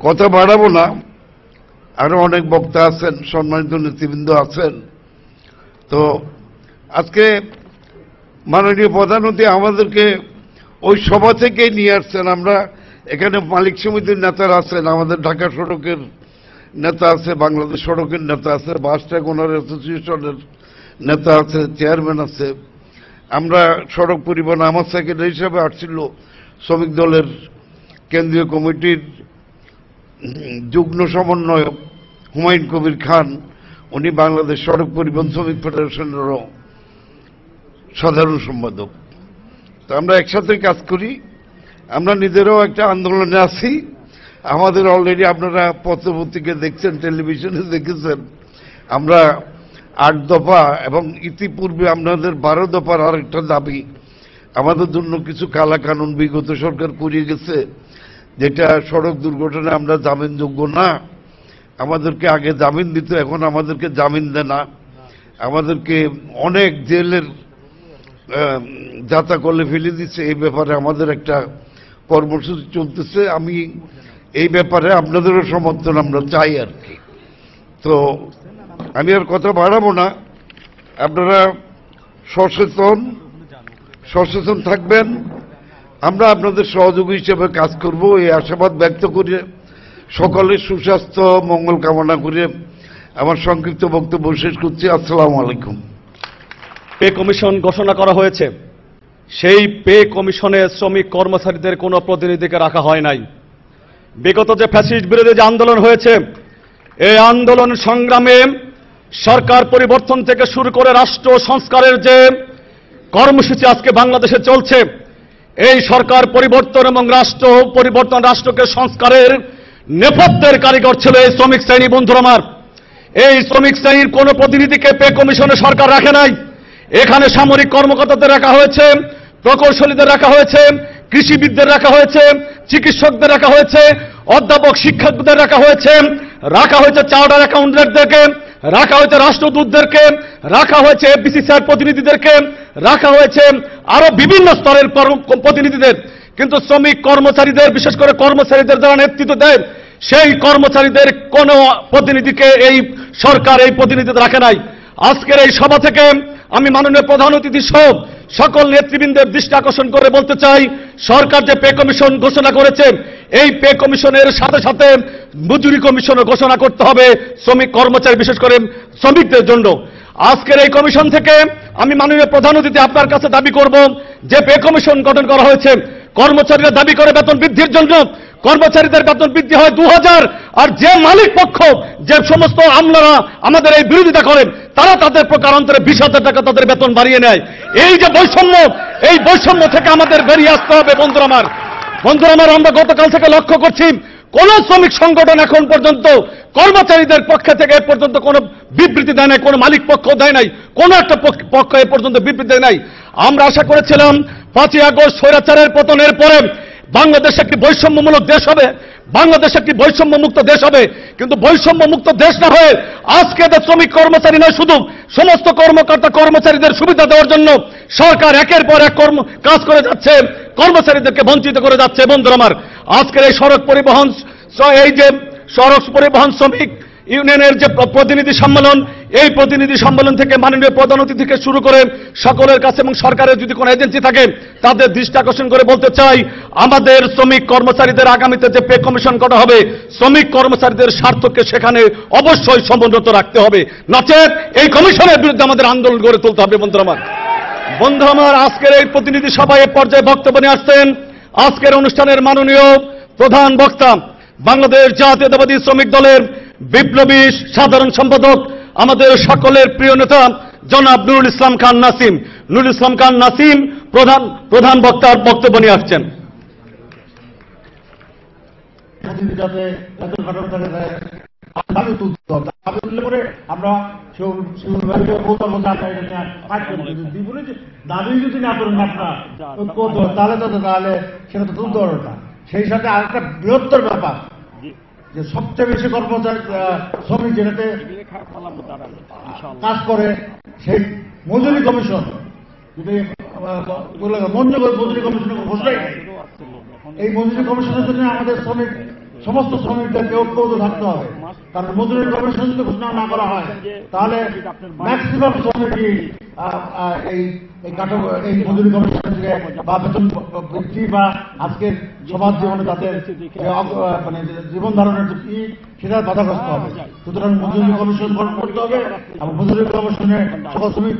কথা বাড়াবো না, আরো অনেক বক্তা আছেন, সম্মানিত নেতৃবৃন্দ আছেন। তো আজকে মাননীয় প্রধানমন্ত্রী আমাদেরকে ওই সভা থেকে নিয়ে আসছেন। আমরা এখানে মালিক সমিতির নেতারা আছেন, আমাদের ঢাকা সড়কের নেতা আছে, বাংলাদেশ সড়কের নেতা আছে, বাস ট্রাক ওনার অ্যাসোসিয়েশনের নেতা আছে, চেয়ারম্যান আছে। আমরা সড়ক পরিবহন আমার সেক্রেটারি হিসাবে আসছিল শ্রমিক দলের কেন্দ্রীয় কমিটির যুগ্ম সমন্বয়ক হুমায়ুন কবির খান, উনি বাংলাদেশ সড়ক পরিবহন শ্রমিক ফেডারেশনেরও সাধারণ সম্পাদক। তো আমরা একসাথে কাজ করি, আমরা নিজেরাও একটা আন্দোলনে আছি। আমাদের অলরেডি আপনারা পত্রপত্রিকা দেখছেন, টেলিভিশনে দেখেছেন, আমরা 8 দফা এবং ইতিপূর্বে আপনাদের 12 দফার আরেকটা দাবি, আমাদের জন্য কিছু কালা কানুন বিগত সরকার করিয়ে গেছে, যেটা সড়ক দুর্ঘটনায় আমরা জামিনযোগ্য না। আমাদেরকে আগে জামিন দিত, এখন আমাদেরকে জামিন দেয় না, আমাদেরকে অনেক জেলের যাতা করলে ফেলে দিচ্ছে। এই ব্যাপারে আমাদের একটা কর্মসূচি চলতেছে। আমি এই ব্যাপারে আপনাদেরও সমর্থন আমরা চাই আর কি। তো আমি আর কথা বাড়াবো না, আপনারা সচেতন থাকবেন, আমরা আপনাদের সহযোগী হিসেবে কাজ করব, এই আশাবাদ ব্যক্ত করে সকলের সুস্বাস্থ্য মঙ্গল কামনা করে আমার সংক্ষিপ্ত বক্তব্য শেষ করছি। আসসালামু আলাইকুম। পে কমিশন ঘোষণা করা হয়েছে, সেই পে কমিশনে শ্রমিক কর্মচারীদের কোনো প্রতিনিধিকে রাখা হয় নাই। বিগত যে ফ্যাসিস্ট বিরোধী যে আন্দোলন হয়েছে, এই আন্দোলন সংগ্রামে সরকার পরিবর্তন থেকে শুরু করে রাষ্ট্র সংস্কারের যে কর্মসূচি আজকে বাংলাদেশে চলছে, এই সরকার পরিবর্তন এবং রাষ্ট্রকে সংস্কারের নেপথ্যের কারিগর ছিল এই শ্রমিক শ্রেণী। বন্ধুরা আমার, এই শ্রমিক শ্রেণীর কোন প্রতিনিধিকে পে কমিশনে সরকার রাখে নাই। এখানে সামরিক কর্মকর্তাদের রাখা হয়েছে, প্রকৌশলীদের রাখা হয়েছে, কৃষিবিদদের রাখা হয়েছে, চিকিৎসকদের রাখা হয়েছে, অধ্যাপক শিক্ষকদের রাখা হয়েছে চার্টার অ্যাকাউন্টেন্টদেরকে, রাখা হয়েছে রাষ্ট্রদূতদেরকে, রাখা হয়েছে বিসিসিআই প্রতিনিধিদেরকে, রাখা হয়েছে আরো বিভিন্ন স্তরের প্রতিনিধিদের। কিন্তু শ্রমিক কর্মচারীদের, বিশেষ করে কর্মচারীদের যারা নেতৃত্ব দেয়, সেই কর্মচারীদের কোন প্রতিনিধিকে এই সরকার এই প্রতিনিধিদের রাখে নাই। আজকের এই সভা থেকে আমি মাননীয় প্রধান অতিথি সহ সকল নেতৃবৃন্দের দৃষ্টি আকর্ষণ করে বলতে চাই, সরকার যে পে কমিশন ঘোষণা করেছে, এই পে কমিশনের সাথে সাথে মজুরি কমিশনও ঘোষণা করতে হবে শ্রমিক কর্মচারী, বিশেষ করে শ্রমিকদের জন্য। আজকের এই কমিশন থেকে আমি মাননীয় প্রধান অতিথি আপনার কাছে দাবি করব, যে পে কমিশন গঠন করা হয়েছে, কর্মচারীরা দাবি করে বেতন বৃদ্ধির জন্য, কর্মচারীদের বেতন বৃদ্ধি হয় 2000, আর যে মালিক পক্ষ, যে সমস্ত আমলারা আমাদের এই বিরোধিতা করেন, তারা তাদের প্রকারান্তরে 20,000 টাকা তাদের বেতন বাড়িয়ে নেয়। এই যে বৈষম্য, এই বৈষম্য থেকে আমাদের বেরিয়ে আসতে হবে। বন্ধুরা আমার, আমরা গতকাল থেকে লক্ষ্য করছি, কোন শ্রমিক সংগঠন এখন পর্যন্ত কর্মচারীদের পক্ষে থেকে এ পর্যন্ত কোন বিবৃতি দেয় নাই, কোন মালিক পক্ষ দেয় নাই, কোন একটা পক্ষ এ পর্যন্ত বিবৃতি দেয় নাই। আমরা আশা করেছিলাম 5ই আগস্ট স্বৈরাচারের পতনের পরে বাংলাদেশ একটি বৈষম্যমূলক দেশ হবে, বাংলাদেশ একটি বৈষম্য মুক্ত দেশ হবে। কিন্তু বৈষম্য মুক্ত দেশ না হয়ে আজকে শ্রমিক কর্মচারী নয়, শুধু সমস্ত কর্মকর্তা কর্মচারীদের সুবিধা দেওয়ার জন্য সরকার একের পর এক কাজ করে যাচ্ছে, কর্মচারীদেরকে বঞ্চিত করে যাচ্ছে। বন্ধুরা আমার, আজকের এই সড়ক পরিবহন শ্রমিক ইউনিয়নের যে প্রতিনিধি সম্মেলন, এই প্রতিনিধি সম্মেলন থেকে মাননীয় প্রধান অতিথি থেকে শুরু করে সকলের কাছে এবং সরকারের যদি কোনো এজেন্সি থাকে তাদের দৃষ্টি আকর্ষণ করে বলতে চাই, আমাদের শ্রমিক কর্মচারীদের আগামীতে যে পে কমিশন করা হবে, শ্রমিক কর্মচারীদের স্বার্থকে সেখানে অবশ্যই সমুন্নত রাখতে হবে, নচেত এই কমিশনের বিরুদ্ধে আমাদের আন্দোলন গড়ে তুলতে হবে। বন্ধুরা আমার, আজকের এই প্রতিনিধি সভায় পর্যায়ে বক্তব্য নিয়ে আসছেন আজকের অনুষ্ঠানের মাননীয় প্রধান বক্তা, বাংলাদেশ জাতীয়তাবাদী শ্রমিক দলের বিপ্লবী সাধারণ সম্পাদক, আমাদের সকলের প্রিয় নেতা জনাব নুরুল ইসলাম খান নাসিম প্রধান বক্তার বক্তব্য নিয়ে আসছেন। আমরা দাবি যদি না করেন আপনার তাহলে সেটা তো দুর্দশা। সেই সাথে আরেকটা বৃহত্তর ব্যাপার, যে সবচেয়ে বেশি কর্মচারী শ্রমিক যেটাতে কাজ করে, সেই মজুরি কমিশন যদি মজুরি কমিশনের ঘোষণাই, এই মজুরি কমিশনের জন্য আমাদের শ্রমিক সমস্ত শ্রমিকদেরকে ঐক্যবদ্ধ থাকতে হবে। কারণ মজুরি কমিশন যদি ঘোষণা না করা হয় তাহলে ম্যাক্সিমাম শ্রমিকই এই মজুরি কমিশন থেকে বা বেতন বৃদ্ধি বা আজকের সমাজ জীবনে তাদের মানে জীবন ধারণের সেটা বাধাগ্রস্ত হবে। সুতরাং মজুরি কমিশন গঠন করতে হবে এবং মজুরি কমিশনে সকল শ্রমিক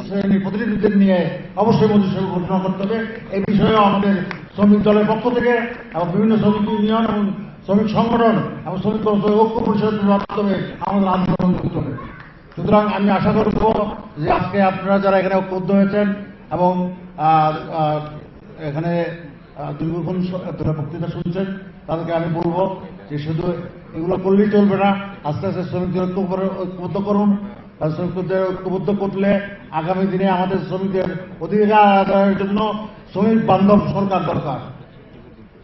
শ্রেণীর প্রতিনিধিদের নিয়ে অবশ্যই মজুরি ঘোষণা করতে হবে। এই বিষয়েও আমাদের শ্রমিক দলের পক্ষ থেকে এবং বিভিন্ন শ্রমিক ইউনিয়ন এবং শ্রমিক সংগঠন এবং শ্রমিক ঐক্য পরিষদের মাধ্যমে আমাদের আন্দোলন করতে হবে। সুতরাং আমি আশা করব যে আজকে আপনারা যারা এখানে ঐক্যবদ্ধ হয়েছেন এবং এখানে দীর্ঘক্ষণ বক্তৃতা শুনছেন তাদেরকে আমি বলবো যে শুধু এগুলো করলেই চলবে না, আস্তে আস্তে শ্রমিকদের ঐক্যবদ্ধ করুন। শ্রমিকদের ঐক্যবদ্ধ করলে আগামী দিনে আমাদের শ্রমিকদের অধিকার আদায়ের জন্য শ্রমিক বান্ধব সরকার দরকার।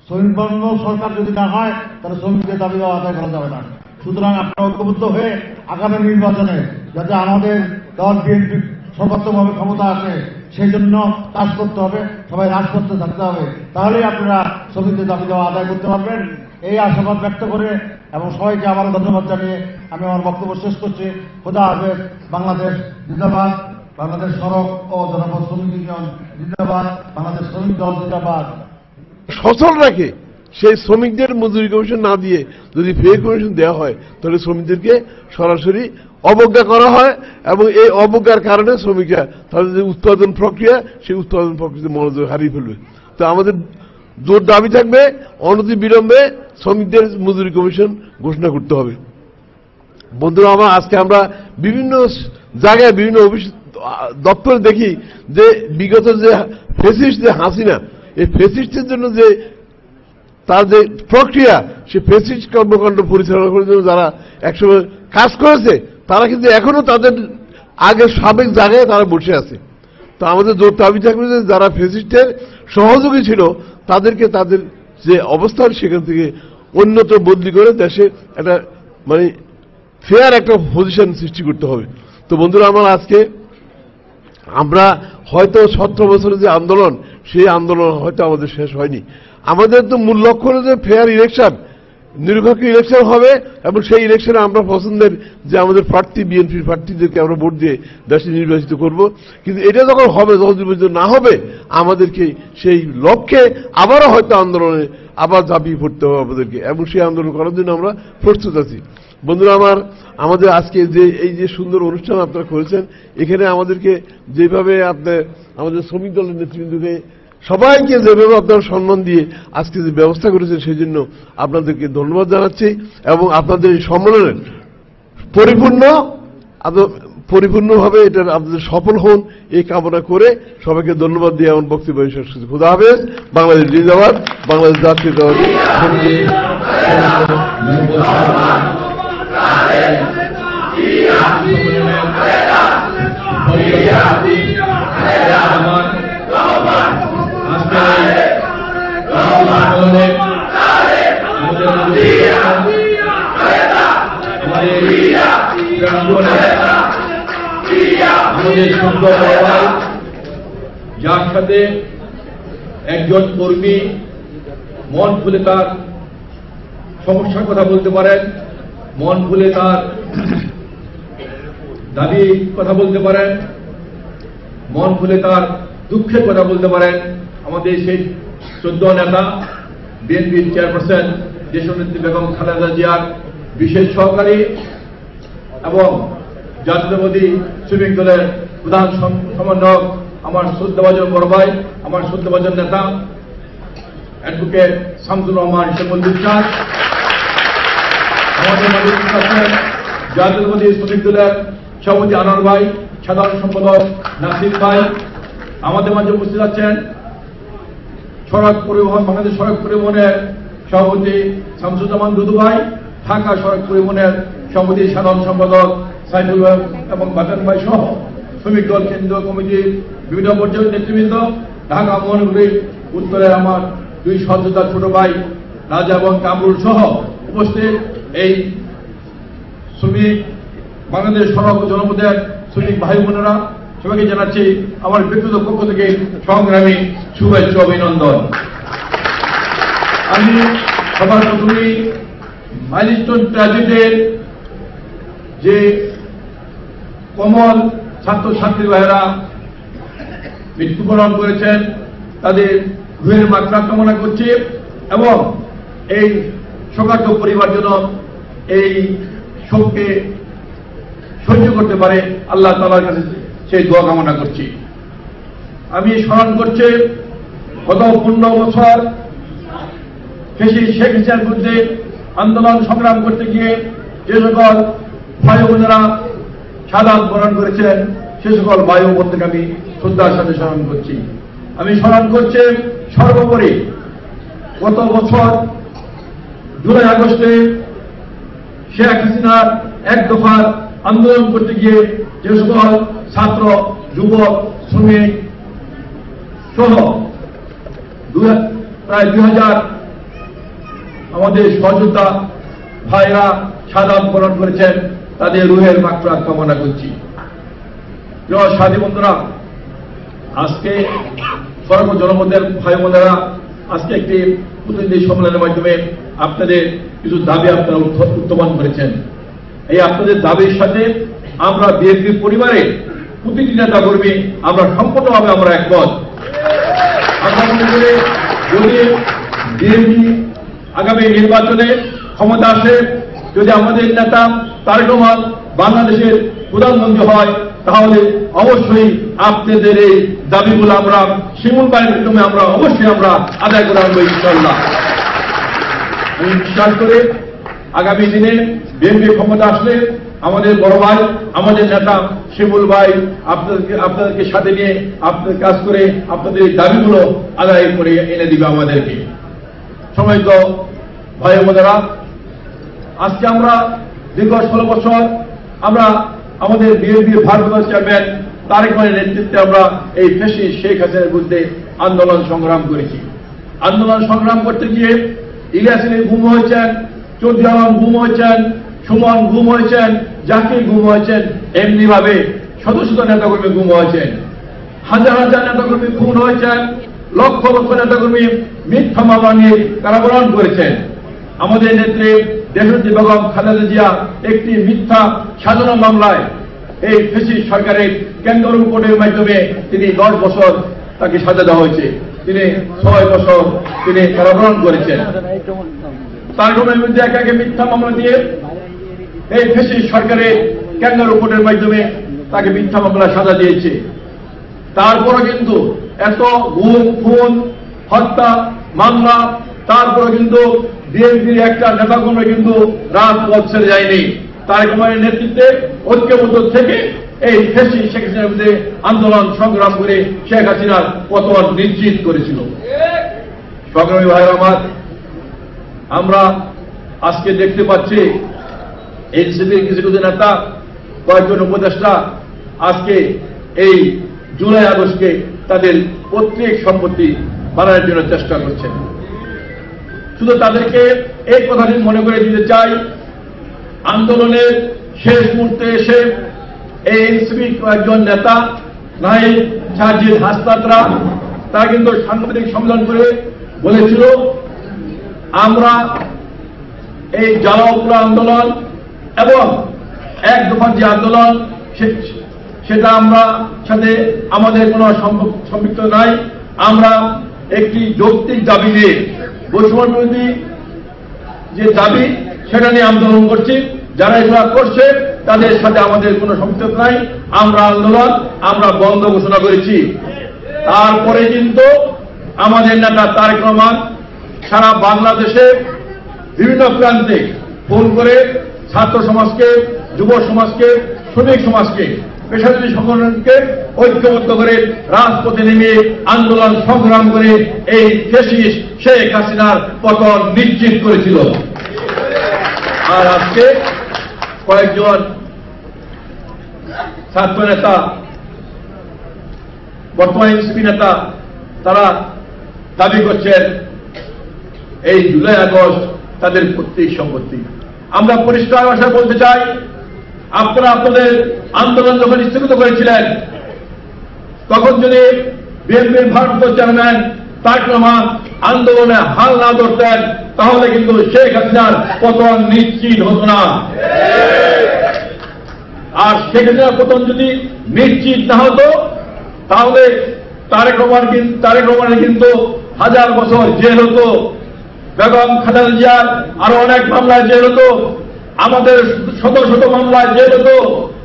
শ্রমিক বান্ধব সরকার যদি না হয় তাহলে শ্রমিকদের দাবি আদায় করা যাবে না। সুতরাং আপনারা ঐক্যবদ্ধ হয়ে আগামী নির্বাচনে যাতে আমাদের দল বিএনপি সর্বোত্তমভাবে ক্ষমতা আসে সেই জন্য কাজ করতে হবে, সবাই রাজপথে থাকতে হবে, তাহলেই আপনারা শ্রমিকদের দাবি দেওয়া আদায় করতে পারবেন। এই আশাবাদ ব্যক্ত করে এবং সবাইকে আবারও ধন্যবাদ জানিয়ে আমি আমার বক্তব্য শেষ করছি। খোদা হাফেজ। বাংলাদেশ জিন্দাবাদ, বাংলাদেশ সড়ক ও জনপদ শ্রমিক ইউনিয়ন জিন্দাবাদ, বাংলাদেশ শ্রমিক দল জিন্দাবাদ। সচল রাখে সেই শ্রমিকদের মজুরি কমিশন না দিয়ে যদি পে কমিশন দেওয়া হয় তাহলে শ্রমিকদেরকে সরাসরি অবজ্ঞা করা হয় এবং এই অবজ্ঞার কারণে শ্রমিকরা তাদের যে উৎপাদন প্রক্রিয়া সেই উৎপাদন প্রক্রিয়াতে মনোযোগ হারিয়ে ফেলবে। তো আমাদের জোর দাবি থাকবে অনতি বিলম্বে শ্রমিকদের মজুরি কমিশন ঘোষণা করতে হবে। বন্ধুরা আমার, আজকে আমরা বিভিন্ন জায়গায় বিভিন্ন অফিস দপ্তরে দেখি যে বিগত যে ফেসিস্ট যে হাসিনা, এই ফেসিস্টের জন্য যে তার যে প্রক্রিয়া, সে ফেসিস্ট কর্মকাণ্ড পরিচালনা করার জন্য যারা একসময় কাজ করেছে তারা কিন্তু এখনো তাদের আগের সাবেক জায়গায় তারা বসে আছে। তো আমাদের জোর দাবি থাকবে যে যারা ফেসিস্টের সহযোগী ছিল তাদেরকে তাদের যে অবস্থান সেখান থেকে অন্যত্র বদলি করে দেশে একটা মানে ফেয়ার একটা পজিশন সৃষ্টি করতে হবে। তো বন্ধুরা আমার, আজকে আমরা হয়তো 17 বছরের যে আন্দোলন সেই আন্দোলন হয়তো আমাদের শেষ হয়নি। আমাদের তো মূল লক্ষ্য হলো যে ফেয়ার ইলেকশন, নিরপেক্ষ ইলেকশন হবে এবং সেই ইলেকশনে আমরা পছন্দের যে আমাদের প্রার্থী বিএনপির প্রার্থীদেরকে আমরা ভোট দিয়ে দেশে নির্বাচিত করব। কিন্তু এটা যখন হবে, যখন নির্বাচিত না হবে, আমাদেরকে সেই লক্ষ্যে আবারও হয়তো আন্দোলনে আবার ঝাঁপিয়ে পড়তে হবে আমাদেরকে, এবং সেই আন্দোলন করার জন্য আমরা প্রস্তুত আছি। বন্ধুরা আমার, আমাদের আজকে যে এই যে সুন্দর অনুষ্ঠান আপনারা করেছেন, এখানে আমাদেরকে যেভাবে আপনার আমাদের শ্রমিক দলের নেতৃবৃন্দকে সবাইকে যেভাবে আপনারা সম্মান দিয়ে আজকে যে ব্যবস্থা করেছেন সেই জন্য আপনাদেরকে ধন্যবাদ জানাচ্ছি এবং আপনাদের এই সম্মেলনের পরিপূর্ণভাবে এটা আপনাদের সফল হন এই কামনা করে সবাইকে ধন্যবাদ দিয়ে এমন বক্তব্য শেষ করছি। খোদা হাফেজ। বাংলাদেশ জিন্দাবাদ, বাংলাদেশ জাতীয়তাবাদী। যার সাথে একজন কর্মী মন খুলে তার সমস্যার কথা বলতে পারেন, মন খুলে তার দাবি কথা বলতে পারেন, মন খুলে তার দুঃখের কথা বলতে পারেন, আমাদের সেই 14 নেতা বিএনপির চেয়ারপারসন দেশনেত্রী বেগম খালেদা জিয়ার বিশেষ সহকারী এবং জাতীয়তাবাদী শ্রমিক দলের প্রধান সমন্বয়ক আমার শ্রদ্ধাভাজন বড় ভাই, আমার শ্রদ্ধাভাজন নেতা অ্যাডভোকেট শামসুর রহমান শিমুল বিশ্বাস, আমাদের মাঝে আছেন জাতীয়তাবাদী শ্রমিক দলের সভাপতি আনোয়ার ভাই, সাধারণ সম্পাদক নাসির ভাই, আমাদের মাঝে উপস্থিত আছেন সড়ক পরিবহন বাংলাদেশ সড়ক পরিবহনের সভাপতি শামসুজ্জামান দুদু ভাই, ঢাকা সড়ক পরিবহনের সভাপতি সাধারণ সম্পাদক সাইফুল ভাই এবং বাজান ভাই সহ শ্রমিক দল কেন্দ্রীয় কমিটির বিভিন্ন পর্যায়ের নেতৃবৃন্দ, ঢাকা মহানগরীর উত্তরের আমার 2 সহযোদ্ধা ছোট ভাই রাজা এবং কামরুল সহ উপস্থিত এই শ্রমিক বাংলাদেশ সড়ক জনপদের শ্রমিক ভাই বোনেরা, সবাইকে জানাচ্ছি আমার ব্যক্তিগত পক্ষ থেকে সংগ্রামী শুভেচ্ছা অভিনন্দন। আমি সবার প্রথমেই মাইলস্টোন ট্র্যাজেডির যে কমল ছাত্রছাত্রী ভাইয়েরা মৃত্যুবরণ করেছেন তাদের রুহের মাগফিরাত কামনা করছি এবং এই শোকার্ত পরিবার যেন এই শোককে সহ্য করতে পারে আল্লাহ তাআলার কাছে সেই দোয়া কামনা করছি। আমি স্মরণ করছি গত 15 বছর শেখ হাসিনার বিরুদ্ধে আন্দোলন সংগ্রাম করতে গিয়ে যে সকল ভাই বোনেরা শাহাদাত বরণ করেছেন সে সকল ভাই ও বোনকে আমি শ্রদ্ধার সাথে স্মরণ করছি। আমি স্মরণ করছি সর্বোপরি গত বছর জুলাই আগস্টে শেখ হাসিনার এক দফার আন্দোলন করতে গিয়ে যে সকল ছাত্র যুবক শ্রমিক সহ প্রায় 2000 আমাদের সহযোদ্ধা ভাইরা শাহাদাত বরণ করেছেন তাদের রুহের মাগফিরাত কামনা করছি। প্রিয় সাথী বন্ধুরা, আজকে সর্ব জনপদের ভাই বোনেরা আজকে একটি প্রতিনিধি সম্মেলনের মাধ্যমে আপনাদের কিছু দাবি আপনারা উত্থাপন করেছেন। এই আপনাদের দাবির সাথে আমরা বিএনপি পরিবারে প্রতিটি নেতা কর্মী আমরা সম্পূর্ণভাবে আমরা একমত। আমরা মনে করি যদি বিএনপি আগামী নির্বাচনে ক্ষমতা আসে, যদি আমাদের নেতা তারেক রহমান বাংলাদেশের প্রধানমন্ত্রী হয়, তাহলে অবশ্যই আপনাদের এই দাবিগুলো আমরা শিমুল ভাইয়ের মাধ্যমে আমরা অবশ্যই আমরা আদায় করে আনবো ইনশাআল্লাহ। আমি বিশ্বাস করি আগামী দিনে বিএনপি ক্ষমতা আসলে আমাদের বড় ভাই আমাদের নেতা শিমুল ভাই আপনাদেরকে সাথে নিয়ে আপনাদের কাজ করে আপনাদের এই দাবিগুলো আদায় করে এনে দিবে আমাদেরকে। সম্মানিত ভাই বোনেরা, আজকে আমরা দীর্ঘ 16 বছর আমরা আমাদের বিএনপির ভারপ্রাপ্ত চেয়ারম্যান তারেক রহমানের নেতৃত্বে আমরা এই ফ্যাসিস্ট শেখ হাসিনার বিরুদ্ধে আন্দোলন সংগ্রাম করেছি। আন্দোলন সংগ্রাম করতে গিয়ে ইলিয়াস আলী গুম হয়েছেন, চৌধুরী আলম গুম হয়েছেন, সুমন গুম হয়েছেন, জাকির গুম হয়েছেন, এমনি ভাবে শত শত নেতাকর্মী গুম হয়েছেন, হাজার হাজার নেতাকর্মী খুন হয়েছেন, লক্ষ লক্ষ নেতাকর্মী মিথ্যা মামলা নিয়ে কারাবরণ করেছেন। আমাদের নেত্রী দেশনেত্রী বেগম খালেদা জিয়া একটি মিথ্যা সাজানো মামলায় এই ফ্যাসিস্ট সরকারের ক্যাঙ্গারু কোর্টের মাধ্যমে তিনি 10 বছর তাকে সাজা দেওয়া হয়েছে, তিনি 6 বছর তিনি কারাবরণ করেছেন। তার বিরুদ্ধে একে একে মিথ্যা মামলা দিয়ে এই ফ্যাসিস্ট সরকারের ক্যাঙ্গারু কোর্টের মাধ্যমে তাকে মিথ্যা মামলা সাজা দিয়েছে। তারপরে কিন্তু এত গুম খুন হত্যা মামলা, তারপরে কিন্তু বিএনপির একটা নেতাকর্মী কিন্তু রাজপথ ছেড়ে যায়নি। তারেক রহমানের নেতৃত্বে ঐক্যবদ্ধ থেকে এই ফ্যাসিস্ট শেখ হাসিনার বিরুদ্ধে আন্দোলন সংগ্রাম করে শেখ হাসিনার পতন নিশ্চিত করেছিল। সংগ্রামী ভাই আমার, আমরা আজকে দেখতে পাচ্ছি এনসিপির কিছু কিছু নেতা কয়েকজন উপদেষ্টা আজকে এই জুলাই আগস্টকে তাদের পৈতৃক সম্পত্তি বানানোর জন্য চেষ্টা করছেন। শুধু তাদেরকে এই কথাটি মনে করে দিতে চাই, আন্দোলনের শেষ মুহূর্তে এসে এই এনসিপি কয়েকজন নেতা নাহিদ সাজিদ হাসনাতরা তারা কিন্তু সাংবাদিক সম্মেলন করে বলেছিল আমরা এই জ্বালাও আন্দোলন এবং এক দফার যে আন্দোলন সেটা আমরা সাথে আমাদের কোনো সম্পৃক্ত নাই। আমরা একটি যৌক্তিক দাবি নিয়ে বৈষম্য বিরোধী যে দাবি সেটা নিয়ে আন্দোলন করছি, যারা এগুলো করছে তাদের সাথে আমাদের কোনো সম্পৃক্ত নাই। আমরা আন্দোলন আমরা বন্ধ ঘোষণা করেছি। তারপরে কিন্তু আমাদের নেতা তারেক রহমান সারা বাংলাদেশে বিভিন্ন প্রান্তে ফোন করে ছাত্র সমাজকে, যুব সমাজকে, শ্রমিক সমাজকে, পেশাজীবী সংগঠনকে ঐক্যবদ্ধ করে রাজপথে নেমে আন্দোলন সংগ্রাম করে এই ফ্যাসিস্ট শেখ হাসিনার পতন নিশ্চিত করেছিল। আর আজকে কয়েকজন ছাত্র নেতা, বর্তমান এনসিপি নেতা, তারা দাবি করছেন এই জুলাই আগস্ট তাদের পৈতৃক সম্পত্তি। আমরা পরিষ্কার ভাষায় বলতে চাই, আপনারা আপনাদের আন্দোলন যখন স্থগিত করেছিলেন তখন যদি বিএনপির ভারপ্রাপ্ত চেয়ারম্যান তারেক রহমান আন্দোলনে হাল না ধরতেন তাহলে কিন্তু শেখ হাসিনার পতন নিশ্চিত হতো না। আর শেখ হাসিনার পতন যদি নিশ্চিত না হতো তাহলে তারেক রহমানের কিন্তু 1000 বছর জেল হতো, বেগম খালেদা জিয়ার আরো অনেক মামলায় জেল হতো, আমাদের শত শত মামলায় জেল হতো।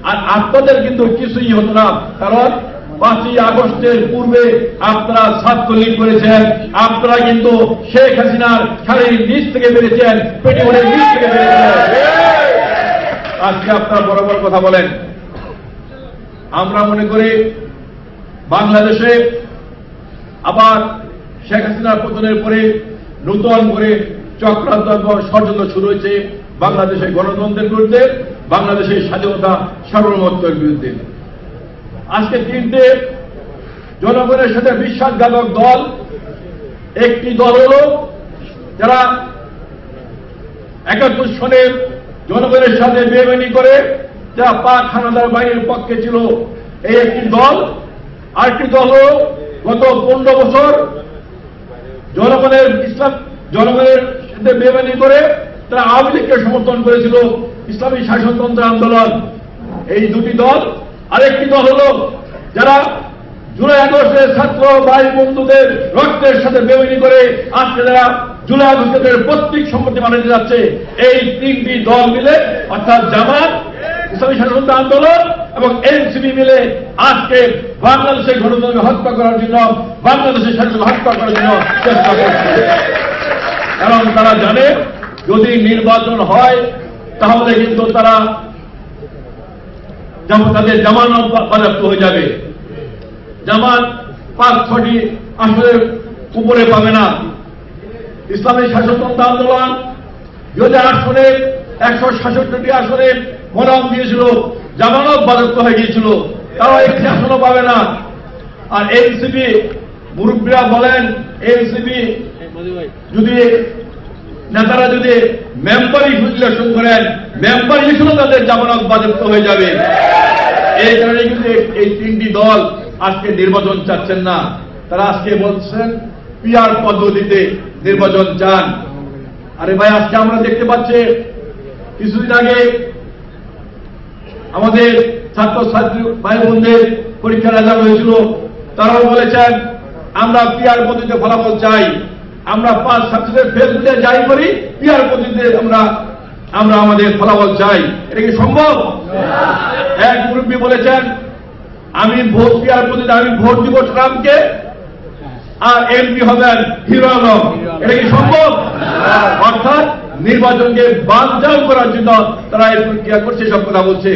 আর আপনাদের কিন্তু কিছুই হতো না, কারণ 5ই আগস্টের পূর্বে আপনারা ছাত্রলীগ করেছেন, আপনারা কিন্তু শেখ হাসিনার শাড়ির নিচ থেকে বেরিয়েছেন, পেটিকোটের নিচ থেকে বেরিয়েছেন। আজকে আপনারা বড় বড় কথা বলেন। আমরা মনে করি বাংলাদেশে আবার শেখ হাসিনার পতনের পরে নতুন করে চক্রান্ত এবং ষড়যন্ত্র শুরু হয়েছে বাংলাদেশের গণতন্ত্রের বিরুদ্ধে, বাংলাদেশের স্বাধীনতা সার্বভৌমত্বের বিরুদ্ধে। আজকে 3টে জনগণের সাথে বিশ্বাসঘাতক দল। একটি দল হল যারা 71 সনে জনগণের সাথে বেইমানি করে, যারা পাক হানাদার বাহিনীর পক্ষে ছিল, এই একটি দল। আরেকটি দল হল গত 15 বছর জনগণের সাথে বেইমানি করে তারা আওয়ামী লীগকে সমর্থন করেছিল, ইসলামী শাসনতন্ত্র আন্দোলন। এই দুটি দল। আরেকটি দল হল যারা জুলাই আগস্টের ছাত্র ভাই বন্ধুদের রক্তের সাথে বেইমানি করে আজকে যারা জুলাই আগস্টের প্রত্যেক সম্পত্তি বানাতে যাচ্ছে। এই 3টি দল মিলে, অর্থাৎ জামাত, ইসলামী শাসনতন্ত্র আন্দোলন এবং এনসিপি মিলে আজকে বাংলাদেশের গণতন্ত্রকে হত্যা করার জন্য, বাংলাদেশের স্বাধীনতা হত্যা করার জন্য চেষ্টা করছে। কারণ তারা জানে যদি নির্বাচন হয় তাহলে কিন্তু তাদের জামানত বাজেয়াপ্ত হয়ে যাবে। জামাত 5-6টি আসনের উপরে পাবে না। ইসলামী শাসনতন্ত্র আন্দোলন 2008 সনে 166টি আসনে মনোনয়ন দিয়েছিল, জামানত বাজেয়াপ্ত হয়ে গিয়েছিল, তারা একটি আসনও পাবে না। আর এনসিপি মুরব্বীরা বলেন, এনসিপি যদি নেতারা যদি মেম্বার ইলেকশন করেন, মেম্বার ইলেকশনও তাদের জামানত বাজেয়াপ্ত হয়ে যাবে। এই কারণে কিন্তু এই 3টি দল আজকে নির্বাচন চাচ্ছেন না। তারা আজকে বলছেন পিআর পদ্ধতিতে নির্বাচন চান। আরে ভাই, আজকে আমরা দেখতে পাচ্ছি কিছুদিন আগে আমাদের ছাত্রছাত্রী ভাই বোনদের পরীক্ষার রেজাল্ট হয়েছিল, তারাও বলেছেন আমরা পিআর পদ্ধতিতে ফলাফল চাই। আমরা 5 ছাত্রদের ফেল দিতে যাই করি, পিআর পদ্ধতিতে আমরা আমাদের ফলাফল চাই। এটা কি সম্ভব? এক মুরব্বী বলেছেন আমি ভোট পিআর পদ্ধতিতে আমি ভোট দিব ট্রাম্পকে আর এমপি হবেন হিরো আলম। এটা কি সম্ভব? অর্থাৎ নির্বাচনকে বানচাল করার জন্য তারা এই প্রক্রিয়া করছে, সব কথা বলছে।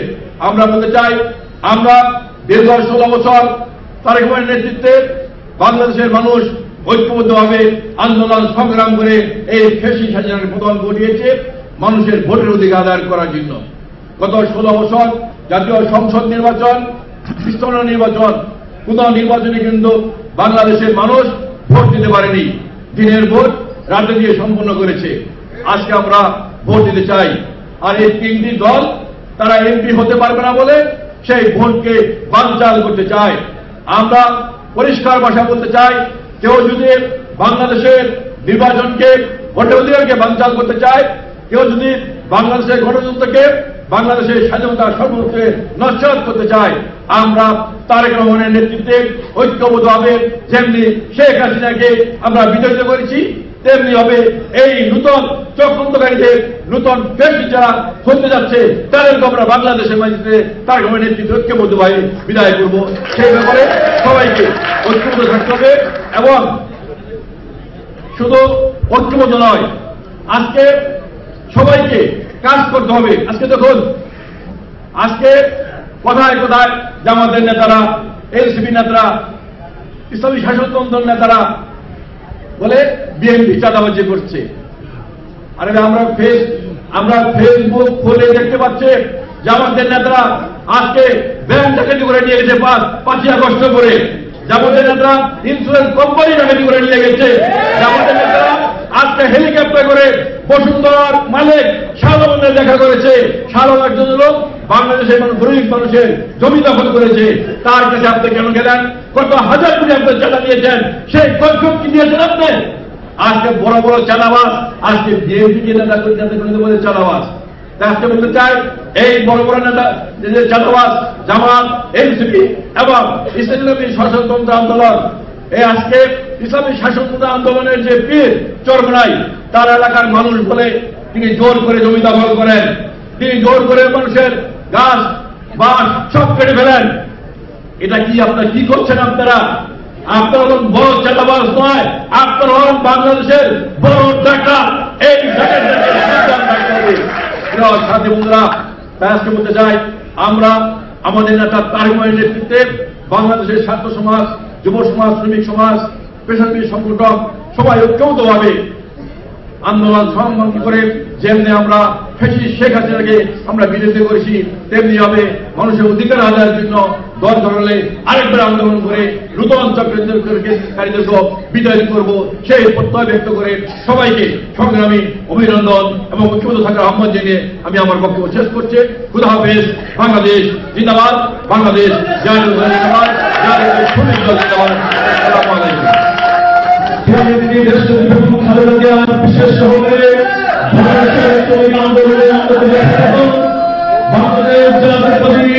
আমরা বলতে চাই, আমরা দীর্ঘ 16 বছর তারেক রহমানের নেতৃত্বে বাংলাদেশের মানুষ ঐক্যবদ্ধভাবে আন্দোলন সংগ্রাম করে এই ফ্যাসিস্ট হাসিনার পতন ঘটিয়েছে মানুষের ভোটের অধিকার আদায় করার জন্য। গত 16 বছর জাতীয় সংসদ নির্বাচন, স্থানীয় নির্বাচন, কোন নির্বাচনে কিন্তু বাংলাদেশের মানুষ ভোট দিতে পারেনি। দিনের ভোট রাতে দিয়ে সম্পন্ন করেছে। আজকে আমরা ভোট দিতে চাই। আর এই 3টি দল তারা এমপি হতে পারবে না বলে সেই ভোটকে বানচাল করতে চায়। আমরা পরিষ্কার ভাষা বলতে চাই, কেউ যদি বাংলাদেশের নির্বাচনকে ভোটের অধিকারকে বানচাল করতে চায়, কেউ যদি বাংলাদেশের গণতন্ত্রকে, বাংলাদেশের স্বাধীনতা সর্বোচ্চ নস্যাৎ করতে চায়, আমরা তারেক রহমানের নেতৃত্বে ঐক্যবদ্ধভাবে যেমনি শেখ হাসিনাকে আমরা বিতাড়িত করেছি, তেমনি হবে এই নূতন চক্রান্তকারীদের, নূতন ফ্যাসিস্ট যারা হতে যাচ্ছে তাদেরকে আমরা বাংলাদেশের মাটিতে তারেক রহমানের নেতৃত্বে ঐক্যবদ্ধভাবে বিদায় করব। সেই ব্যাপারে সবাইকে ঐক্যবদ্ধ থাকতে হবে এবং শুধু ঐক্যবদ্ধ নয়, আজকে সবাইকে কাজ করতে হবে। আজকে দেখুন, আজকে কোথায় কোথায় জামাতের নেতারা, এনসিপি নেতারা, ইসলামী শাসনতন্ত্র নেতারা বলে বিএনপি চাঁদাবাজি করছে। আরে আমরা ফেসবুক খুলে দেখতে পাচ্ছি জামাতের নেতারা আজকে ব্যাংক ডাকাতি করে নিয়ে গেছে 5ই আগস্ট করে। জামাতের নেতারা ইন্স্যুরেন্স কোম্পানি ডাকাতি করে নিয়ে গেছে। জামাতের নেতারা আজকে হেলিকপ্টার করে বসুন্ধরার মালিক শাহবাগের দেখা করেছে। শাহবাগ একজন লোক বাংলাদেশের গরিব মানুষের জমি দখল করেছে, তার কাছে আপনি কেন গেলেন? কত হাজার কোটি আপনার চাঁদা দিয়েছেন, সেই কৈফিয়ত কি দিয়েছেন আপনি? আজকে বড় বড় চাঁদাবাজ, আজকে বিএনপি নেতা কর্মীদের চাঁদাবাজ। আজকে বলতে চাই, এই বড় বড় নেতা চাঁদাবাজ জামাত, এনসিপি এবং ইসলামী শাসনতন্ত্র আন্দোলন, এই আজকে ইসলামী শাসনতন্ত্র আন্দোলনের যে পীর চরমনাই, তার এলাকার মানুষ বলে তিনি জোর করে জমি দখল করেন, তিনি জোর করে মানুষের গাছ বাঁশ সব কেটে ফেলেন। এটা কি আপনারা কি করছেন? আপনারা হলেন বড় চাঁদাবাজ নয়, আপনারা হলেন বাংলাদেশের বড় টাকা। এই সাথী বন্ধুরা, তাই আজকে বলতে চাই, আমরা আমাদের নেতা তারেক রহমানের নেতৃত্বে বাংলাদেশের ছাত্র সমাজ, যুব সমাজ, শ্রমিক সমাজ, পেশাজীবী সংগঠন সবাই ঐক্যবদ্ধভাবে আন্দোলন সংগ্রাম করে যেমনি আমরা শেখ হাসিনাকে আমরা বিরোধী করেছি, তেমনি হবে মানুষের অধিকার আদায়ের জন্য দরকার হলে আরেকবার আন্দোলন করে নূতন চক্রকারীদেরকে বিদায় করব, সেই প্রত্যয় ব্যক্ত করে সবাইকে সংগ্রামী অভিনন্দন এবং ঐক্যবদ্ধ থাকার আহ্বান জানিয়ে আমি আমার বক্তব্য শেষ করছি। খুদা হাফেজ। বাংলাদেশ জিন্দাবাদ, বাংলাদেশ জাতীয়তাবাদী জিন্দাবাদ, জাতীয় শ্রমিক দল জিন্দাবাদ। আসসালামু আলাইকুম। বিশেষ সহকারে আন্দোলনের বাংলাদেশ জাতীয়তাবাদী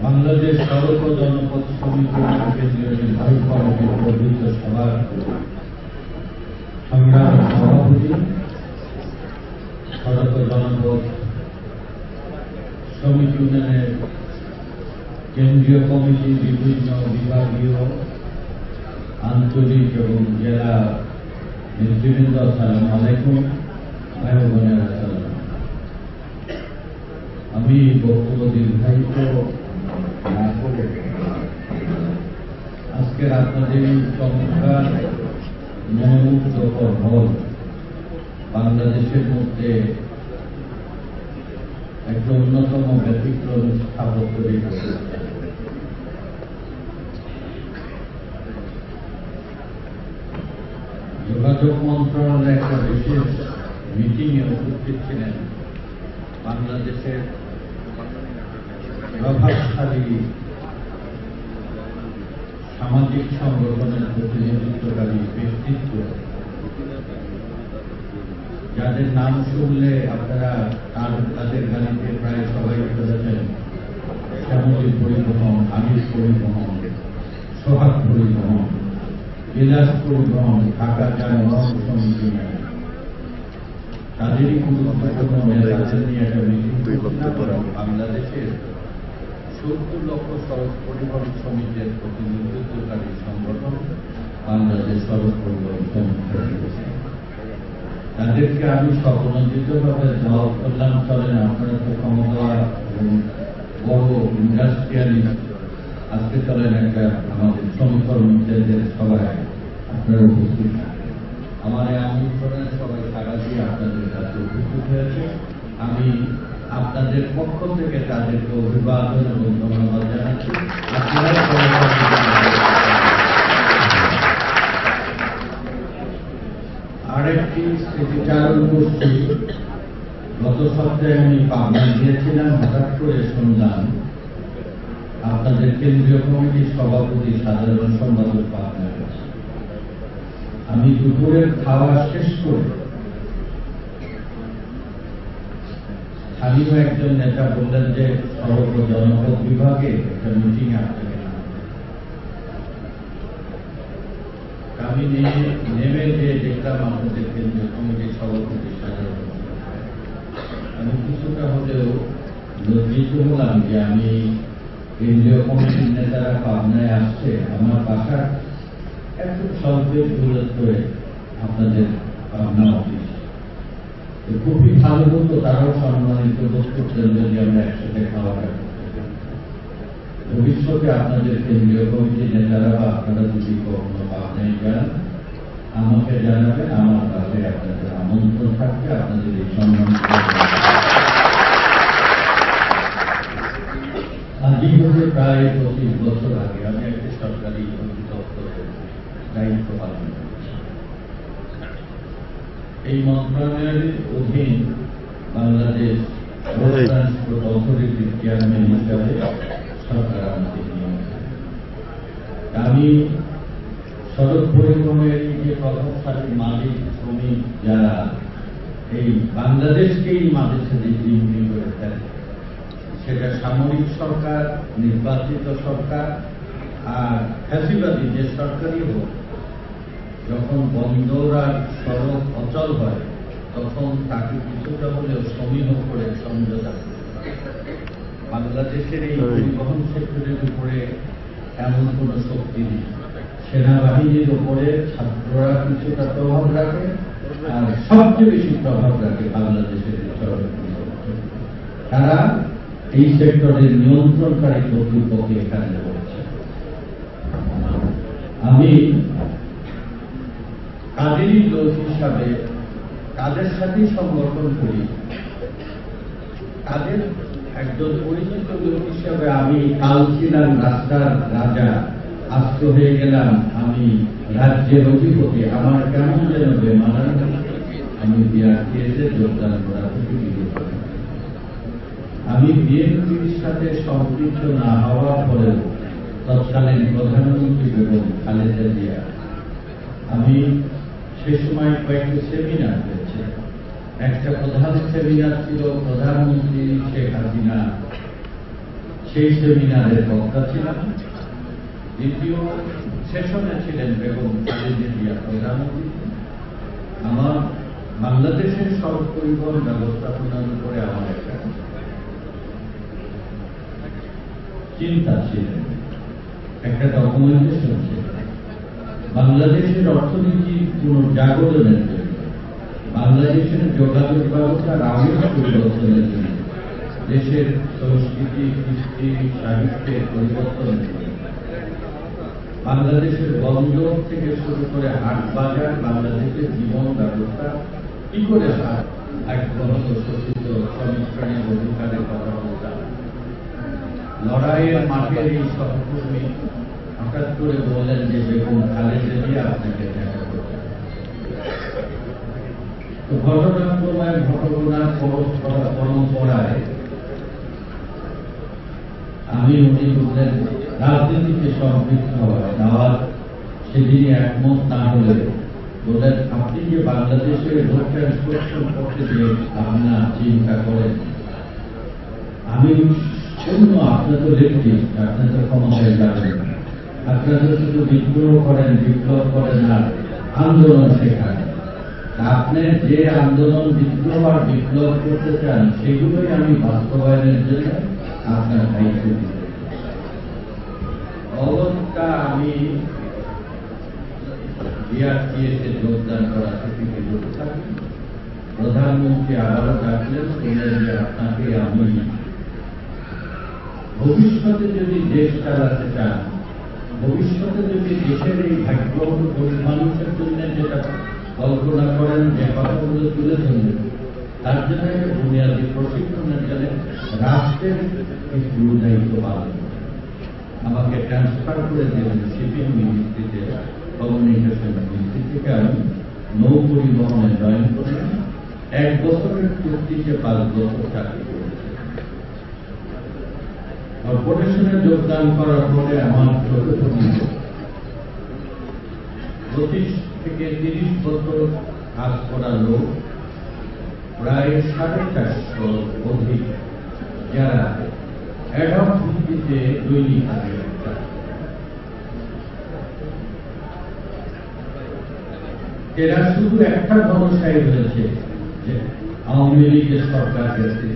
বাংলাদেশ সড়ক ও জনপথ সমিতির কেন্দ্রীয় নির্বাহী কমিটির বর্ধিত সভার সংগ্রাম সভাপতি, সড়ক ও জনপথ সমিতি উন্নয়নের কেন্দ্রীয় কমিটি, বিভিন্ন বিভাগীয়, আঞ্চলিক এবং জেলা নেতৃবৃন্দ, আসসালামু আলাইকুম। ভাই বোনেরা, আমি বক্তব্য দীর্ঘায়িত না করে আজকের আপনাদের চমৎকার মনোমুগ্ধকর হল বাংলাদেশের মধ্যে একটা অন্যতম ব্যতিক্রম স্থাপত্য রেখেছে। যোগাযোগ মন্ত্রণালয়ের একটা বিশেষ মিটিংয়ে উপস্থিত ছিলেন বাংলাদেশের প্রভাবশালী সামাজিক সংগঠনের প্রতিনিধিত্বকারী ব্যক্তিত্ব, যাদের নাম শুনলে আপনারা তাদের গাড়িতে প্রায় সবাই করেছেন। শ্যামলী পরিবহন, আমির পরিবহন, সোহাগ পরিবহন, বিলাস পরিবহন, ঢাকা যানবাহন সমিতি, তাদেরই গুরুত্বপূর্ণ নেতাদের নিয়ে একটা মিটিং বাংলাদেশের 70 লক্ষ সড়ক পরিবহন সমিতির প্রতিনিধিত্বকারী সংগঠন বাংলাদেশ সড়ক পরিবহন সমিতি। তাদেরকে আমি স্বপ্নজিতভাবে জবাব করলাম, চলেন আপনারা তো ক্ষমতা এবং বড় ইন্ডাস্ট্রিয়ালিস্ট, আজকে চলেন একটা আমাদের শ্রমিক কর্মচারীদের সবাই আপনারা উপস্থিত থাকেন। আমার এই আমন্ত্রণের সবাই সাড়া দিয়ে আপনাদের কাছে উপস্থিত হয়েছে। আমি আপনাদের পক্ষ থেকে তাদেরকে অভিবাদন এবং ধন্যবাদ জানাচ্ছি। আরেকটি স্মৃতিচারণ করছি, গত সপ্তাহে আমি পাবনা গিয়েছিলাম, হঠাৎ করে শুনলাম আপনাদের কেন্দ্রীয় কমিটির সভাপতি সাধারণ সম্পাদক পাবনা। আমি দুপুরের খাওয়া শেষ করে স্থানীয় একজন নেতা বললেন যে সড়ক ও জনপথ বিভাগে একটা মিটিং আসতে। আমি নেমে যে দেখলাম আপনাদের কেন্দ্রীয় কমিটির সভাপতি সাধারণ, আমি কিছুটা হলেও লজ্জিত হলাম যে আমি কেন্দ্রীয় কমিটির নেতারা পাবনায় আসছে, আমার বাসা একটু স্বল্পের দূরত্বে আপনাদের পাবনা অফিস। খুবই ভালো হতো, তারাও সম্মানিত বোধ করতেন যদি আমরা একসাথে খাওয়াটা করতে। ভবিষ্যতে আপনাদের কেন্দ্রীয় কমিটির নেতারা বা আপনারা যদি কখনো পাবেন যান আমাকে জানাবেন, আমার কাছে আপনাদের আমন্ত্রণ থাকবে, আপনাদের এই সম্মান। আজই হতে প্রায় 25 বছর আগে আমি একটি সরকারি অধিদপ্তরের দায়িত্ব পালন করেছি। এই মন্ত্রণালয়ের অধীন বাংলাদেশ রোড ট্রান্সপোর্ট অথরিটির চেয়ারম্যান হিসাবে সরকার আমাকে নিয়েছে। আমি সড়ক পরিবহনের যে প্রভাবশালী মালিক শ্রমিক যারা এই বাংলাদেশকেই মাঝে সাথে জিম্মি করে ফেলে, সেটা সামরিক সরকার, নির্বাচিত সরকার আর ফ্যাসিবাদী যে সরকারই হোক, যখন বন্দর আর সড়ক অচল হয় তখন তাকে কিছুটা হলেও সমীহ করে সমঝোতা করে। বাংলাদেশের এই পরিবহন সেক্টরের উপরে এমন কোন শক্তি নেই। সেনাবাহিনীর উপরে ছাত্ররা কিছুটা প্রভাব রাখে, আর সবচেয়ে বেশি প্রভাব রাখে বাংলাদেশের সড়ক। তারা এই সেক্টরের নিয়ন্ত্রণকারী কর্তৃপক্ষকে এখানে রয়েছে। আমি কাদেরই লোক হিসাবে তাদের সাথেই সংগঠন করি, তাদের একজন পরিচিত লোক হিসাবে আমি কাল ছিলাম রাস্তার রাজা, আস্ত হয়ে গেলাম আমি রাজ্যের অধিপতি, আমার কেমন যেন বেমানান। আমি বিআরটিএসে যোগদান করা থেকে বিরত। আমি বিএনপির সাথে সম্পৃক্ত না হওয়ার পরেও তৎকালীন প্রধানমন্ত্রী বেগম খালেদা জিয়া, আমি সে সময় কয়েকটি সেমিনার হয়েছে। একটা প্রধান সেমিনার ছিল প্রধানমন্ত্রী শেখ হাসিনা, সেই সেমিনারের বক্তা ছিলাম। দ্বিতীয় সেশনে ছিলেন বেগম খালেদা জিয়া প্রধানমন্ত্রী। আমার বাংলাদেশের সড়ক পরিবহন ব্যবস্থাপনার উপরে আমার একটা চিন্তা ছিলেন, একটা ডকুমেন্টেশন ছিল। বাংলাদেশের অর্থনীতির পুনর্জাগরণের জন্য, বাংলাদেশের যোগাযোগ ব্যবস্থার আগে পরিবর্তনের জন্য, দেশের সংস্কৃতি, কৃষ্টি, সাহিত্যের পরিবর্তনের জন্য, বাংলাদেশের বন্দর থেকে শুরু করে হাট বাজার, বাংলাদেশের জীবন ব্যবস্থা কি করে এক গণত শোষিত শ্রমিক শ্রেণীর অধিকারের কথা বলতাম। লড়াইয়ের মাঠের এই সহকর্মী হঠাৎ করে বললেন যে বেগম খালেদা জিয়া আপনাকে দেখা করতে। তো ঘটনাক্রমে ঘটনার পরম্পরায় আমি উনি বললেন রাজনীতিতে সম্পৃক্ত হওয়ার সেদিনই একমত না হলে বললেন আপনি যে বাংলাদেশের রোড ট্রান্সপোর্ট সম্পর্কে যে আপনার চিন্তা করেন, আমি শূন্য, আপনার তো লেফটিস্ট, আপনার তো ক্ষমতায় যাবেন, আপনারা শুধু বিদ্রোহ করেন, বিপ্লব করেন আর আন্দোলন শেখান। আপনি যে আন্দোলন, বিদ্রোহ আর বিপ্লব করতে চান সেগুলোই আমি বাস্তবায়নের জন্য আপনার দায়িত্ব দিতে। অবস্থা আমি বিআরটিএসে যোগদান করা থেকে বিরত থাকি। প্রধানমন্ত্রী আবারও ডাকলেন, বললেন যে আপনাকে আমি ভবিষ্যতে যদি দেশ চালাতে চান, ভবিষ্যতে যদি দেশের এই ভাগ্যবন্ত গরিব মানুষের জন্য যেটা কল্পনা করেন, যে কথাগুলো তুলে ধরলেন, তার জন্য বুনিয়াদী প্রশিক্ষণের জন্য রাষ্ট্রের কিছু দায়িত্ব পালন আমাকে ট্রান্সফার করে দেবেন শিপিং মিনিস্ট্রিতে, কমিউনিকেশন মিনিস্ট্রি থেকে আমি নৌ পরিবহনে জয়েন করলাম। 1 বছরের চুক্তিতে 5 বছর চাকরি করেছি। কর্পোরেশনে যোগদান করার পরে আমার ছোট 25 থেকে 30 বছর কাজ করা লোক, প্রায় 450 অধিক, যারা অ্যাডহক ভিত্তিতে দৈনিক কাজে লাগছে। এরা শুধু একটা ভরসায় রয়েছে যে আওয়ামী লীগের সরকার গেছে,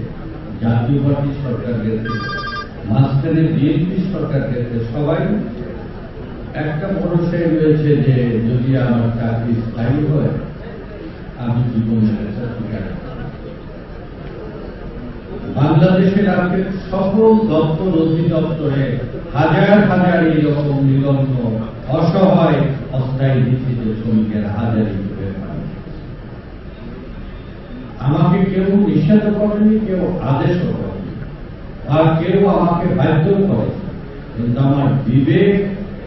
জাতীয় পার্টির সরকার গেছে, মাঝখানে বিএনপি সরকার গেছে, সবাই একটা ভরসায় রয়েছে যে যদি আমার চাকরি স্থায়ী হয় আমি জীবনের একটা ঠিকানা। বাংলাদেশের আজকে সকল দপ্তর অধিদপ্তরে হাজার হাজার এরকম নিবন্ধ অসহায় অস্থায়ী ভিত্তিতে শ্রমিকের হাজারি আমাকে কেউ নিষেধ করেনি, কেউ আদেশও করেনি, আর কেউ আমাকে বাধ্য করেছে, কিন্তু আমার বিবেক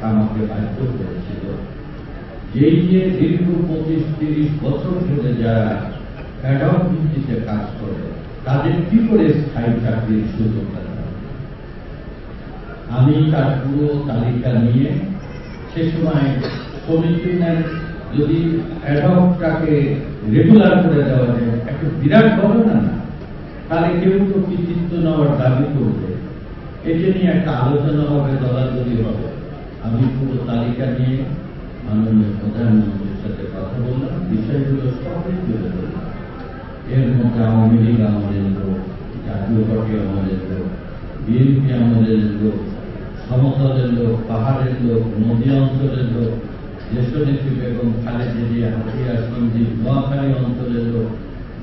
আমাকে বাধ্য করেছিল। যেই যে দীর্ঘ 25-30 বছর ধরে যারা অ্যাডহক ভিত্তিতে কাজ করে তাদের কি করে স্থায়ী চাকরির সুযোগ দেওয়া। আমি তার পুরো তালিকা নিয়ে সে সময় শ্রমিক ইউনিয়ন যদি অ্যাডহকটাকে রেগুলার করে দেওয়া যায় একটা বিরাট ঘটনা না, তাহলে কেউ তো কৃতিত্ব নেওয়ার দাবি করবে, এটি নিয়ে একটা আলোচনা হবে, দলাদলি হবে। আমি পুরো তালিকা নিয়ে মাননীয় প্রধানমন্ত্রীর সাথে কথা বললাম, বিষয়গুলো সবই তুলে ধরলাম। এর মধ্যে আওয়ামী লীগ আমাদের লোক, জাতীয় পার্টি আমাদের লোক, বিএনপি আমাদের লোক, সমতলের লোক, পাহাড়ের লোক, নদী অঞ্চলের লোক, দেশনেত্রী বেগম খালেদা জিয়া, হাতিয়া, সঞ্জীব, নোয়াখালী অঞ্চলের লোক,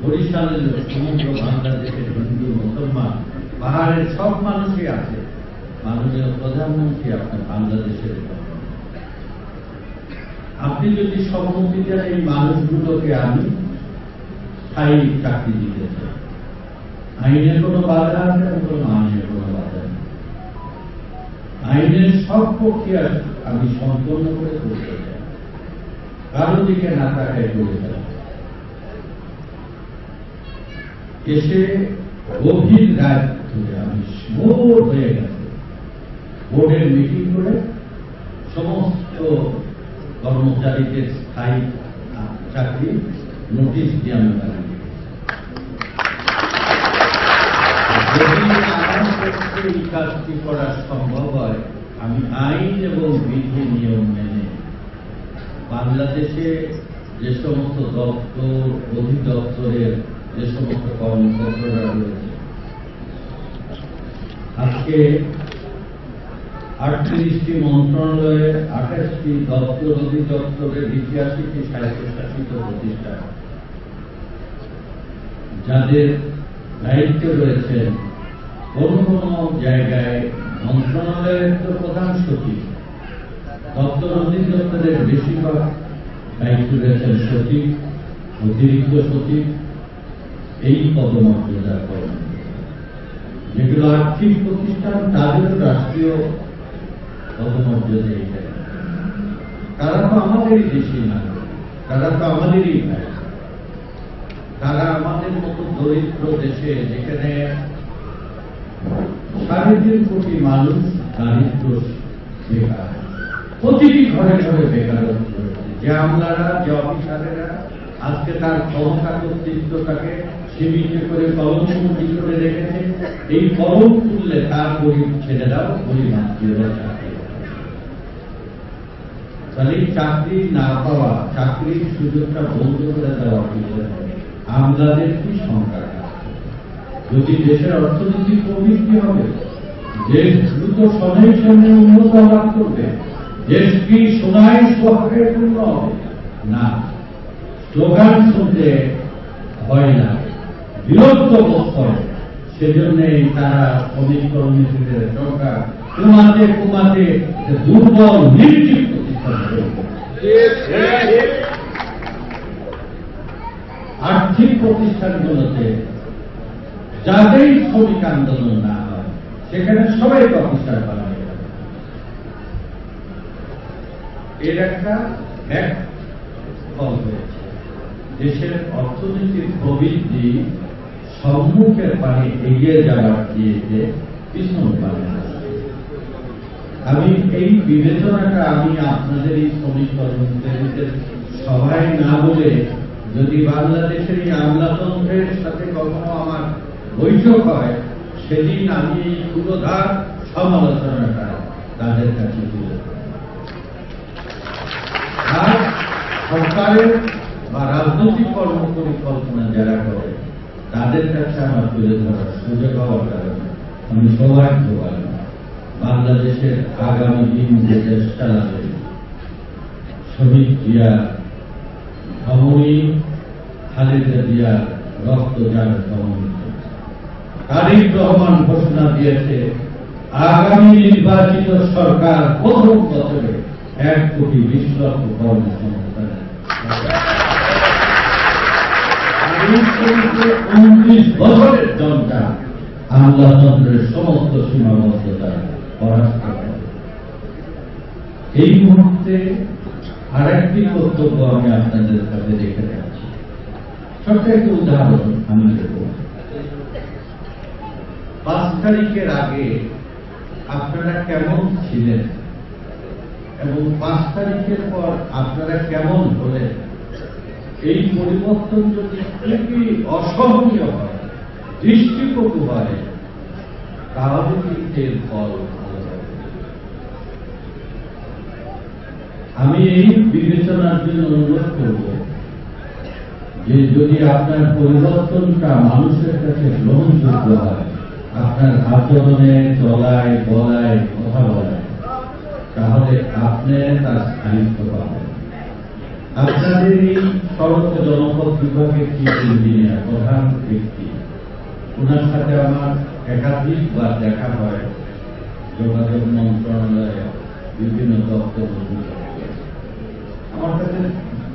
বরিশালের লোক, সমগ্র বাংলাদেশের হিন্দু মুসলমান পাহাড়ের সব মানুষই আছে। মাননীয় প্রধানমন্ত্রী আপনার বাংলাদেশের, আপনি যদি সম্মতি দেন এই মানুষগুলোকে আমি স্থায়ী চাকরি দিতে চাই, আইনের কোনো বাধা আছে এবং কোনো আইনের কোনো বাধা নেই, আইনের সব প্রক্রিয়া আমি সম্পন্ন করে করতে চাই, কারো দিকে না তাকায় করে চাই। এসে গভীর রাত ধরে আমি বোর হয়ে গেছে, বোর্ডের মিটিং করে সমস্ত কর্মচারীদের স্থায়ী চাকরি নোটিশ দিয়ে আমি পারি। যদি আমার পক্ষে এই কাজটি করা সম্ভব হয়, আমি আইন এবং বিধি নিয়ম মেনে বাংলাদেশে যে সমস্ত দপ্তর, অধিদপ্তরের যে সমস্ত কর্মকর্তারা রয়েছে, আজকে 38টি মন্ত্রণালয়ের 28টি দপ্তর, অধিদপ্তরের 82টি স্বায়ত্তশাসিত প্রতিষ্ঠান, যাদের দায়িত্বে রয়েছেন কোন কোন জায়গায় মন্ত্রণালয়ের তো প্রধান সচিব, দপ্তর অধিদপ্তরের বেশিরভাগ দায়িত্ব রয়েছেন সচিব, অতিরিক্ত সচিব, এই পদমর্যাদা করেন। যেগুলো আর্থিক প্রতিষ্ঠান তাদের রাষ্ট্রীয় পদমর্যাদা এইটা। তারা তো আমাদেরই দেশি না, তারা তো আমাদেরই ভাই, তারা আমাদের মতো দরিদ্র দেশে যেখানে 3.5 কোটি মানুষ দারিদ্র বেকার, প্রতিটি ঘরে ঘরে বেকারত্ব রয়েছে, যে আমলারা, যে অফিসারেরা আজকে তার ক্ষমতা কর্তৃত্বটাকে সীমিত করে কলমবন্দি করে রেখেছে, এই কলম তুললে তার গরিব ছেলেরাও গরিব আত্মীয়রা চাকরি, তাহলে চাকরি না পাওয়া, চাকরির সুযোগটা বন্ধ করে দেওয়া আমলাদের কি সংখ্যা। যদি দেশের অর্থনৈতিক প্রবৃদ্ধি হবে, দেশ দ্রুত সদাই সামনে উন্নত লাভ করবে, দেশ কি সোনায় সোহাগে পূর্ণ হবে না। স্লোগান শুনতে হয় না, বিরক্ত বোধ করে, সেজন্যই তারা শ্রমিক কর্মীদের সরকার কুমাতে কুমাতে দুর্বল নির্জীব প্রতিষ্ঠান করবে। আর্থিক প্রতিষ্ঠানগুলোতে যাতেই শ্রমিক আন্দোলন না হয় সেখানে সবাই অফিসার বানাবে। এর একটা ফল হয়েছে, দেশের অর্থনৈতিক প্রবৃদ্ধি সম্মুখের পানে এগিয়ে যাওয়ার দিয়েছে পিছন পানে। আমি এই বিবেচনাটা আমি আপনাদের এই শ্রমিক কর্মচারীদের সভায় না বলে, যদি বাংলাদেশের এই আমলাতন্ত্রের সাথে কখনো আমার বৈঠক হয়, সেদিন আমি এই পুরোধার সমালোচনাটা তাদের কাছে তুলে ধরব। আর সরকারের বা রাজনৈতিক কর্ম পরিকল্পনা যারা করে তাদের কাছে আমার তুলে ধরার সুযোগ হওয়ার কারণে আমি সৌভাগ্যবান। বাংলাদেশের আগামী দিন যে দেশ চালাবে, শহীদ জিয়া, ধমনী খালেদা জিয়ার রক্ত যার ধমনী, তারেক রহমান ঘোষণা দিয়েছে আগামী নির্বাচিত সরকার প্রথম বছরে 1,20,00,000 কর্মসংস্থান, 19 বছরের জনতা আমলাতন্ত্রের সমস্ত সীমাবদ্ধতা পরাস্ত করে। এই মুহূর্তে আরেকটি বক্তব্য আমি আপনাদের কাছে রেখে যাচ্ছি। ছোট্ট একটি উদাহরণ আমি দেব। 5 তারিখের আগে আপনারা কেমন ছিলেন এবং 5 তারিখের পর আপনারা কেমন হলেন, এই পরিবর্তন যদি খুবই অসহনীয় হয়, দৃষ্টিকটু হয়, তাহলে কিন্তু এর ফল ভালো হবে। আমি এই বিবেচনার জন্য অনুরোধ করব যে যদি আপনার পরিবর্তনটা মানুষের কাছে গ্রহণযোগ্য হয়, আপনার আচরণে, চলায়, বলায়, কথা বলায়, তাহলে আপনি তার স্থায়িত্ব পাবেন। আপনাদের এই সড়ক জনপথ বিভাগের চিফ ইঞ্জিনিয়ার, প্রধান ব্যক্তি, ওনার সাথে আমার একাধিকবার দেখা হয় যোগাযোগ মন্ত্রণালয়ে বিভিন্ন দপ্তর। আমার কাছে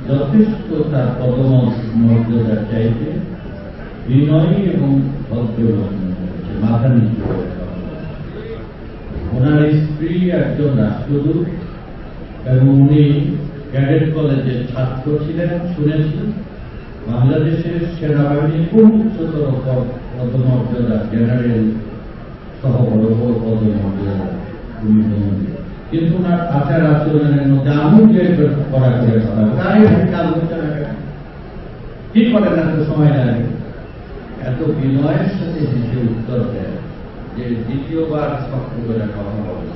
যথেষ্ট তার পদমর্যাদার চাইতে বিনয়ী এবং ভদ্রলোক, মাথা নিচু করে। ওনার স্ত্রী একজন রাষ্ট্রদূত এবং উনি ক্যাডেট কলেজের ছাত্র ছিলেন। শুনেছি বাংলাদেশের সেনাবাহিনীর খুব উচ্চতর পদমর্যাদা, জেনারেল সহ বড় বড় পদমর্যাদা উনি হন, কিন্তু ওনার আচার আচরণের মধ্যে আমূল করা করে কি করেন, এত সময় লাগে, এত বিনয়ের সাথে হেসে উত্তর দেয় যে দ্বিতীয়বার শক্ত করে কথা বলে।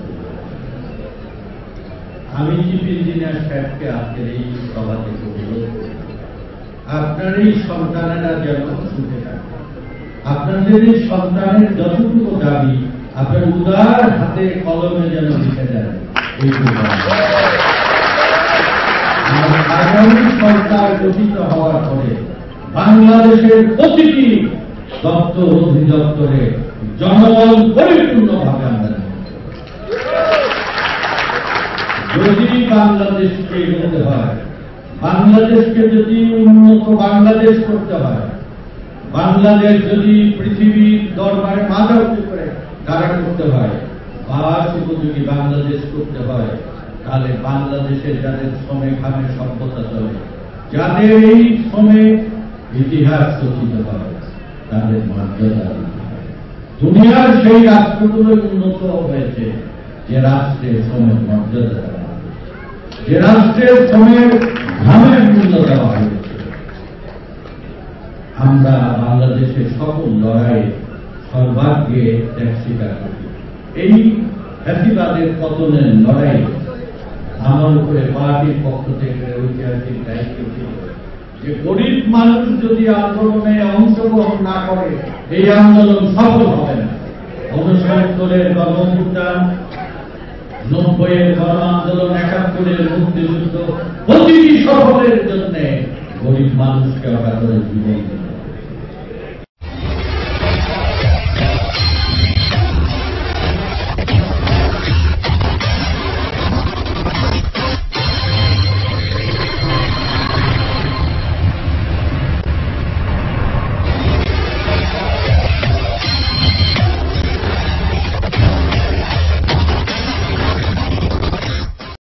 আমি চিফ ইঞ্জিনিয়ার সাহেবকে আজকের এই সভা থেকে অনুরোধ করি, আপনার এই সন্তানেরা যেন সুখে থাকে, আপনাদের এই সন্তানের যতটুকু দাবি আপনার উদার হাতে কলমে যেন লিখে দেন। আগামী সরকার গঠিত হওয়ার পরে বাংলাদেশের প্রতিটি দপ্তর অধিদপ্তরে জনবল পরিপূর্ণভাবে আমরা যদি বাংলাদেশকে এগোতে হয়, বাংলাদেশকে যদি উন্নত বাংলাদেশ করতে হয়, বাংলাদেশ যদি পৃথিবীর দরবারে মাথা উঁচু করে দাঁড়া করতে হয়, বাস উপযোগী বাংলাদেশ করতে হয়, তাহলে বাংলাদেশের যাদের শ্রমে খামে সভ্যতা চলে, যাদের এই শ্রমে ইতিহাস রচিত হয়, তাদের মর্যাদা দিতে হয়। দুনিয়ার সেই রাষ্ট্রগুলো উন্নত হয়েছে যে রাষ্ট্রের শ্রমের মর্যাদা দেওয়া হয়েছে, যে রাষ্ট্রের শ্রমের ঘামের মূল্য দেওয়া হয়েছে। আমরা বাংলাদেশের সকল লড়াই সর্বাগ্রে ত্যাগ স্বীকার করি। এই ফ্যাসিবাদের পতনের লড়াই আমার উপরে পার্টির পক্ষ থেকে ঐতিহাসিক দায়িত্ব ছিল যে গরিব মানুষ যদি আন্দোলনে অংশগ্রহণ না করে এই আন্দোলন সফল হবে না। 69-এর গণঅভ্যুত্থান, 90-এর গণ আন্দোলন, 71-এর মুক্তিযুদ্ধ, প্রতিটি সফলের জন্য গরিব মানুষকে অকাতরে জীবন